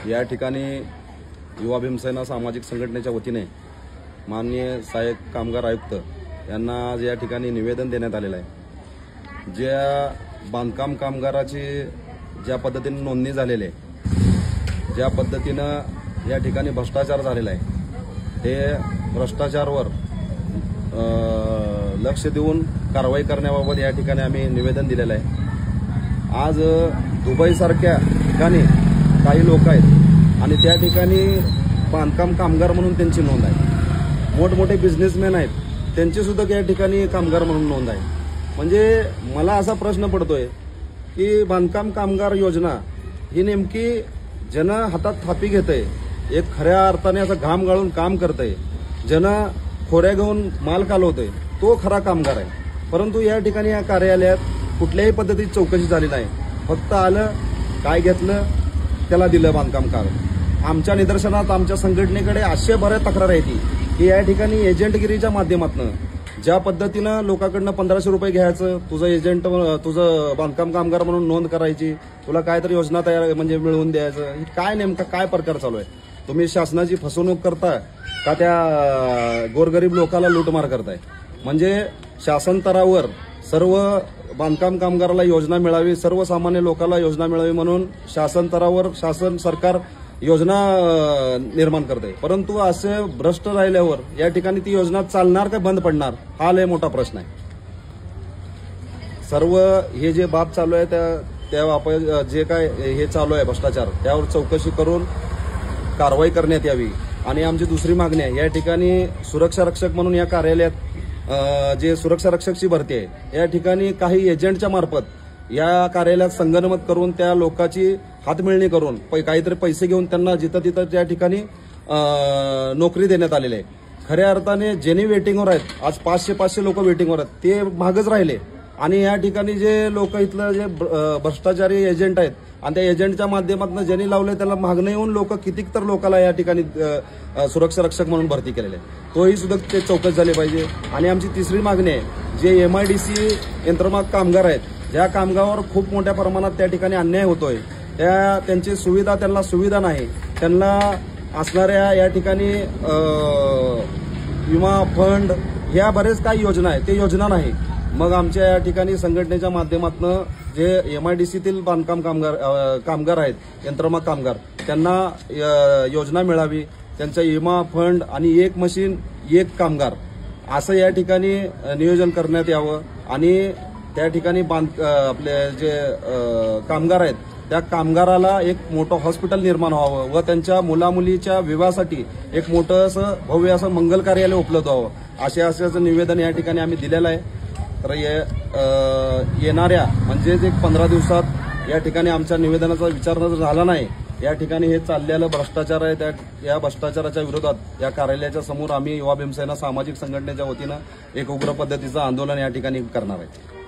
या ठिकाणी युवा भीमसेना सामाजिक संघटनेच्या वतीने माननीय सहाय्यक कामगार आयुक्त यांना आज या ठिकाणी निवेदन देण्यात आलेलं आहे। ज्या बांधकाम कामगाराची ज्या पद्धतीने नोंदणी झालेली आहे, ज्या पद्धतीनं या ठिकाणी भ्रष्टाचार झालेला आहे, हे भ्रष्टाचारावर लक्ष देऊन कारवाई करण्याबाबत या ठिकाणी आम्ही निवेदन दिलेलं आहे। आज दुबईसारख्या ठिकाणी काही लोक आहेत आणि त्या ठिकाणी बांधकाम कामगार म्हणून त्यांची नोंद आहे। मोठमोठे बिझनेसमॅन आहेत, त्यांची सुद्धा या ठिकाणी कामगार म्हणून नोंद आहे। म्हणजे मला असा प्रश्न पडतोय की बांधकाम कामगार योजना ही नेमकी ज्यानं हातात थापी घेतंय, एक खऱ्या अर्थाने असं घाम गाळून काम करतंय, ज्यानं खोऱ्या घेऊन माल कालवतोय, तो खरा कामगार आहे। परंतु या ठिकाणी या कार्यालयात कुठल्याही पद्धतीची चौकशी झाली नाही। फक्त आलं, काय घेतलं, त्याला दिलं बांधकाम काम। आमच्या निदर्शनात आमच्या संघटनेकडे अशा बऱ्याच तक्रार येते की या ठिकाणी एजंटगिरीच्या माध्यमातून ज्या पद्धतीनं लोकांकडनं 1500 रुपये घ्यायचं, तुझं एजंट, तुझं बांधकाम कामगार म्हणून नोंद करायची, तुला काहीतरी योजना तयार म्हणजे मिळवून द्यायचं, हे काय नेमका काय प्रकार चालू आहे? तुम्ही शासनाची फसवणूक करताय का त्या गोरगरीब लोकांना लूटमार करताय? म्हणजे शासन स्तरावर सर्व बांधकाम कामगाराला योजना मिळावी, सर्वसामान्य लोकांना योजना मिळावी म्हणून शासन स्तरावर शासन सरकार योजना निर्माण करते, परंतु असे भ्रष्ट राहिल्यावर या ठिकाणी ती योजना चालणार का बंद पडणार, हा लय मोठा प्रश्न आहे। सर्व हे जे बाब चालू आहे त्या जे काय हे चालू आहे भ्रष्टाचार, त्यावर चौकशी करून कारवाई करण्यात यावी। आणि आमची दुसरी मागणी आहे, या ठिकाणी सुरक्षा रक्षक म्हणून या कार्यालयात जे सुरक्षा रक्षकची भरती आहे, या ठिकाणी काही एजंटच्या मार्फत या कार्यालयात संगनमत करून त्या लोकांची हातमिळणी करून काहीतरी पैसे घेऊन त्यांना जिथं तिथं त्या ठिकाणी नोकरी देण्यात आलेली आहे। खऱ्या अर्थाने ज्यांनी वेटिंगवर आहेत, आज 500 लोक वेटिंगवर आहेत, ते मागच राहिले। आणि या ठिकाणी जे लोक इथलं जे भ्रष्टाचारी एजंट आहेत आणि त्या एजंटच्या माध्यमातून ज्यांनी लावले त्याला मागणं येऊन लोक कितीक तर लोकांना या ठिकाणी सुरक्षा रक्षक म्हणून भरती केलेले आहे, तोही सुद्धा ते चौकशी झाली पाहिजे। आणि आमची तिसरी मागणी आहे, जे MIDC यंत्रमाग कामगार आहेत, ज्या कामगारावर खूप मोठ्या प्रमाणात त्या ठिकाणी अन्याय होतोय, त्यांची सुविधा, त्यांना सुविधा नाही, त्यांना असणाऱ्या या ठिकाणी विमा फंड ह्या बरेच काही योजना आहेत, ते योजना नाही। मग आमच्या या ठिकाणी संघटनेच्या माध्यमातून जे MIDCतील बांधकाम कामगार आहेत, यंत्रमाग कामगार, त्यांना योजना मिळावी, त्यांचा विमा फंड आणि एक मशीन एक कामगार असं या ठिकाणी नियोजन करण्यात यावं। आणि त्या ठिकाणी आपले जे कामगार आहेत त्या कामगाराला एक मोठं हॉस्पिटल निर्माण व्हावं व त्यांच्या मुलामुलीच्या विवाहासाठी एक मोठं असं भव्य असं मंगल कार्यालय उपलब्ध व्हावं, असं निवेदन या ठिकाणी आम्ही दिलेलं आहे। तर येणाऱ्या म्हणजेच एक 15 दिवसात या ठिकाणी आमच्या निवेदनाचा विचार जर झाला नाही, या ठिकाणी हे चाललेलं भ्रष्टाचार आहे, या भ्रष्टाचाराच्या विरोधात या कार्यालयाच्या समोर आम्ही युवा भीमसेना सामाजिक संघटनेच्या वतीनं एक उग्र पद्धतीचं आंदोलन या ठिकाणी करणार आहे।